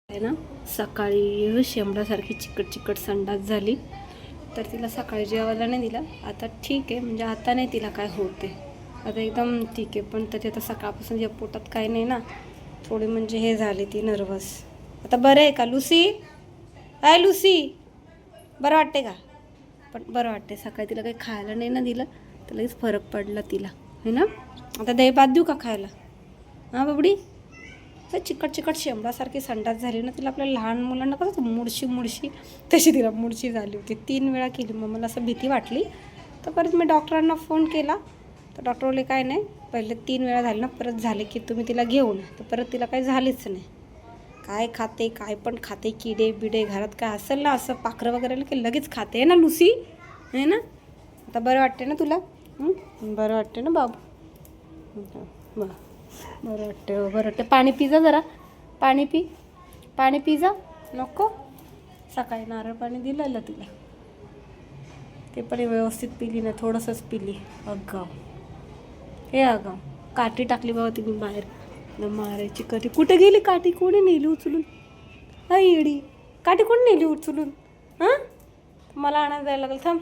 आहे ना, सकाळी शेंबडासारखी चिकट चिकट संडास झाली तर तिला सकाळी जेवायला नाही दिला. आता ठीक आहे, म्हणजे आता नाही तिला काय होते, आता एकदम ठीक आहे. पण तरी आता सकाळपासून या पोटात काही नाही ना, थोडी म्हणजे हे झाली ती नर्वस. आता बरं आहे का लुसी? काय लुसी, बरं वाटते का? पण बरं वाटते. सकाळी तिला काही खायला नाही ना दिलं तर लगेच फरक पडला तिला, है ना. आता दही भात देऊ का खायला? हां बाबडी, तर चिकट चिकट शेंबडासारखी संडास झाली ना तिला. आपल्या लहान मुलांना कसं मुडशी तशी तिला मुडशी झाली होती. 3 वेळा केली. मग मला असं भीती वाटली, तर परत मी डॉक्टरांना फोन केला. तर डॉक्टर बोलले काय नाही, पहिले 3 वेळा झाले ना, परत झाले की तुम्ही तिला घेऊन. तर परत तिला काही झालीच नाही. काय खाते, काय पण खाते, किडे बिडे घरात काय असेल ना, असं पाखरं वगैरे की लगेच खाते, आहे ना लुसी, आहे ना. आता बरं वाटते ना तुला? बरं वाटते ना बाबू? बरं वाटते. पाणी पी जा जरा, पाणी पी जा. नको, सकाळी नारळ पाणी दिलेलं तिला, ते पण व्यवस्थित पिली ना, थोडंसंच पिली. अगाव, हे अगाव. काठी टाकली बाबा तिने बाहेर, मारायची कधी. कुठे गेली काठी? कोणी नेली उचलून? हाय येडी, काठी कोणी नेली उचलून? हां, मला आणायला जायला लागलं. थांब.